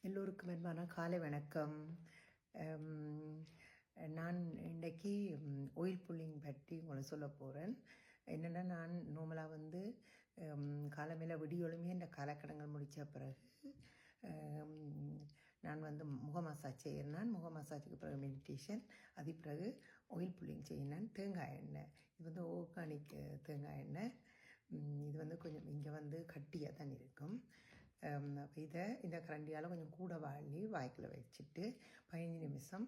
எல்லோருக்கும் அன்பான காலை வணக்கம். அம், நான் இன்றைக்கி ஆயில் புல்லிங் பற்றி உங்களை சொல்ல போகிறேன். என்னென்னா, நான் நார்மலாக வந்து காலமையில் விடியொழுமே இந்த காலக்கடங்கள் முடித்த பிறகு நான் வந்து முக மசாஜ் செய்கிறேன். முக மசாஜுக்கு பிறகு மெடிடேஷன், அது பிறகு ஆயில் புல்லிங் செய்யினேன். தேங்காய் எண்ணெய், இது வந்து ஆர்கானிக் தேங்காய் எண்ணெய். இது வந்து கொஞ்சம் இங்கே வந்து கட்டியாக தான் இருக்கும். அப்போ இந்த கரண்டியால் கொஞ்சம் கூட வாய்க்குள்ள வச்சுட்டு 15 நிமிஷம்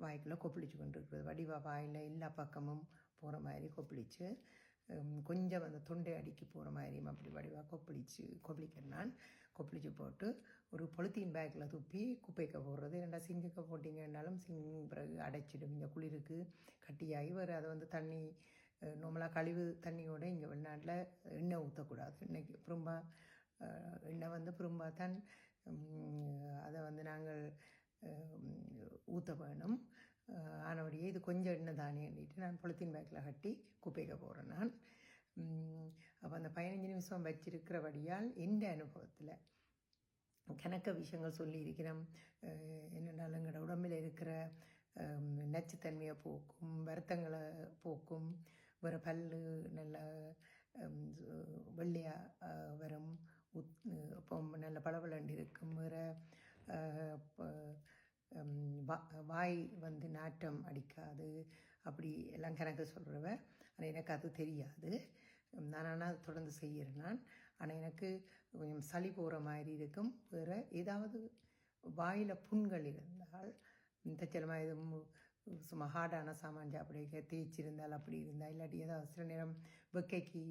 வாய்க்குள்ள கொப்பளிச்சு கொண்டு இருக்கிறது. வடிவா வாயில் எல்லா பக்கமும் போகிற மாதிரி கொப்பளிச்சு, கொஞ்சம் அந்த தொண்டை அடிக்கி போகிற மாதிரியும் அப்படி வடிவாக கொப்பளிக்கிறேன். நான் கொப்பளிச்சு போட்டு ஒரு பொலித்தீன் பேக்கில் துப்பி குப்பைக்க போடுறது. ரெண்டா சிங்குக்கு போட்டிங்கன்னாலும் பிறகு அடைச்சிடும். இங்கே குளிருக்கு கட்டியாகி வேறு அதை வந்து தண்ணி நார்மலாக கழிவு தண்ணியோடு இங்கே வெளிநாட்டில் எண்ணெய் ஊற்றக்கூடாது. இன்னைக்கு எண்ணெய் வந்து தான் அதை வந்து நாங்கள் ஊற்ற வேணும். ஆனபடியே இது கொஞ்சம் எண்ணெய் தானே எண்ணிட்டு நான் பொலித்தீன் பேக்கில் கட்டி குப்பைக்க போகிறேன். நான் அப்போ அந்த 15 நிமிஷம் வச்சிருக்கிறபடியால் எந்த அனுபவத்தில் கணக்க விஷயங்கள் சொல்லியிருக்கிறோம். என்னென்னாலும் எங்களோட உடம்பில் இருக்கிற நச்சுத்தன்மையை போக்கும், வருத்தங்களை போக்கும், வேறு பல்லு நல்ல வெள்ளையாக வரும், இப்போ நல்ல பளபளண்டு இருக்கும், வேறு வாய் வந்து நாட்டம் அடிக்காது, அப்படி எல்லாம் கணக்கு சொல்கிறவ. ஆனால் எனக்கு அது தெரியாது. நான் அது தொடர்ந்து செய்கிறேன் நான். ஆனால் எனக்கு கொஞ்சம் சளி போகிற மாதிரி இருக்கும். வேறு ஏதாவது வாயில் புண்கள் இருந்தால், தச்சலமாக எதுவும் சும்மா ஹார்டான சாமான் சாப்பிட தேய்ச்சிருந்தால், அப்படி இருந்தால், இல்லாட்டி ஏதாவது சில நேரம் வெக்கைக்கு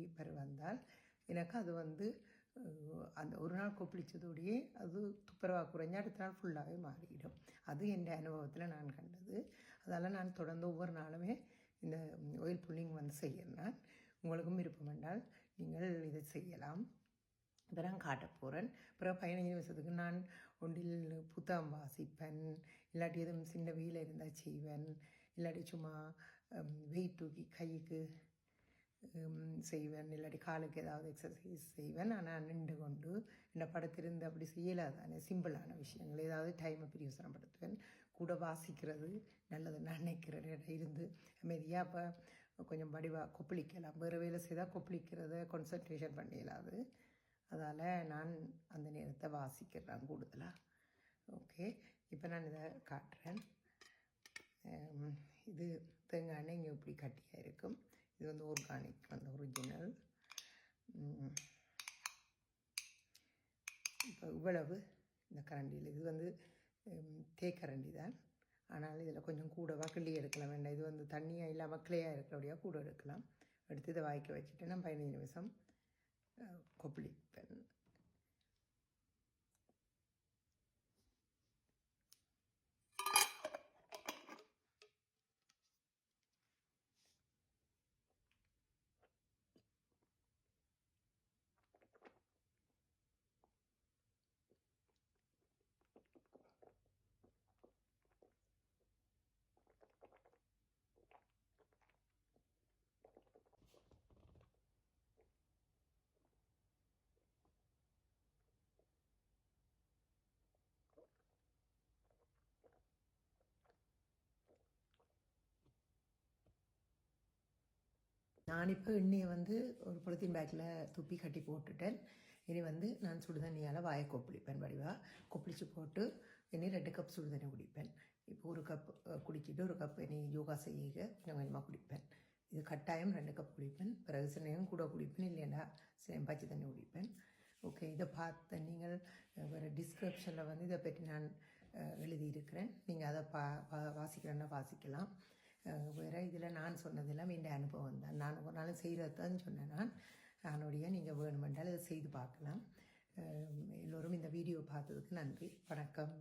வந்தால் எனக்கு அது வந்து அந்த ஒரு நாள் கொப்பளித்ததோடையே அது துப்புரவாக குறைஞ்சி அடுத்த நாள் ஃபுல்லாகவே மாறிடும். அது என் அனுபவத்தில் நான் கண்டது. அதால் நான் தொடர்ந்து ஒவ்வொரு நாளுமே இந்த ஆயில் புல்லிங் வந்து செய்கிறேன். நான் உங்களுக்கும் விருப்பம் என்றால் நீங்கள் இதை செய்யலாம். இப்போ நான் காட்ட போகிறேன். அப்புறம் 15 நிமிஷத்துக்கு நான் ஒன்றில் புத்தகம் வாசிப்பேன், இல்லாட்டி எதுவும் சின்ன வீல் இருந்தால் செய்வேன், இல்லாட்டி சும்மா வெயிட் தூக்கி கைக்கு செய்வேன், இல்லாட்டி காலுக்கு ஏதாவது எக்ஸசைஸ் செய்வேன். ஆனால் நின்று கொண்டு என்னை படத்திருந்து அப்படி செய்யலாதானே சிம்பிளான விஷயங்கள் ஏதாவது டைமை பிரயோசனப்படுத்துவேன். கூட வாசிக்கிறது நல்லது நான் நினைக்கிறேன். இருந்து அமைதியாக அப்போ கொஞ்சம் வடிவாக கொப்பளிக்கலாம். வேறு வேலை செய்தால் கொப்பளிக்கிறத கான்சன்ட்ரேஷன் பண்ணிடலாது. அதால் நான் அந்த நேரத்தை வாசிக்கிறேன் கூடுதலாக. ஓகே, இப்போ நான் இதை காட்டுறேன். இது தேங்காய் எண்ணெய் இங்கே இப்படி கட்டியாக இருக்கும். இது வந்து ஆர்கானிக், அந்த ஒரிஜினல். இப்போ இவ்வளவு இந்த கரண்டியில், இது வந்து தேக்கரண்டி தான். ஆனால் இதில் கொஞ்சம் கூடவா கிள்ளி எடுக்கலாம் வேண்டாம். இது வந்து தண்ணியாக இல்லாமல் கிளையாக இருக்கிறபடியாக கூட எடுக்கலாம். எடுத்து இதை வாய்க்க வச்சுட்டு நான் 15 நிமிஷம் கொப்பளிப்பேன். நான் இப்போ எண்ணெயை வந்து ஒரு பொலித்தீன் பேக்கில் துப்பி கட்டி போட்டுட்டேன். இனி வந்து நான் சுடுதண்ணியால் வாயை கொப்பளிப்பேன். வடிவாக கொப்பளிச்சு போட்டு இனி 2 கப் சுடுதண்ணி குடிப்பேன். இப்போ 1 கப் குடிச்சிட்டு 1 கப் இனி யோகா செய்ய கொஞ்சம் கொஞ்சமாக குடிப்பேன். இது கட்டாயம் 2 கப் குடிப்பேன். பிறகு சில நேரம் கூட குடிப்பேன், இல்லைன்னா சில பச்சை தண்ணி குடிப்பேன். ஓகே, இதை பார்த்து நீங்கள் வேறு டிஸ்கிரிப்ஷனில் வந்து இதை பற்றி நான் எழுதியிருக்கிறேன். நீங்கள் அதை வாசிக்கிறேன்னா வாசிக்கலாம். வேறு இதில் நான் சொன்னதெல்லாம் என் அனுபவம் தான். நான் ஒரு நாள் செய்கிறது தான் சொன்னேன். நானுடைய நீங்கள் வேணுமென்றால் இதை செய்து பார்க்கலாம். எல்லோரும் இந்த வீடியோ பார்த்ததுக்கு நன்றி. வணக்கம்.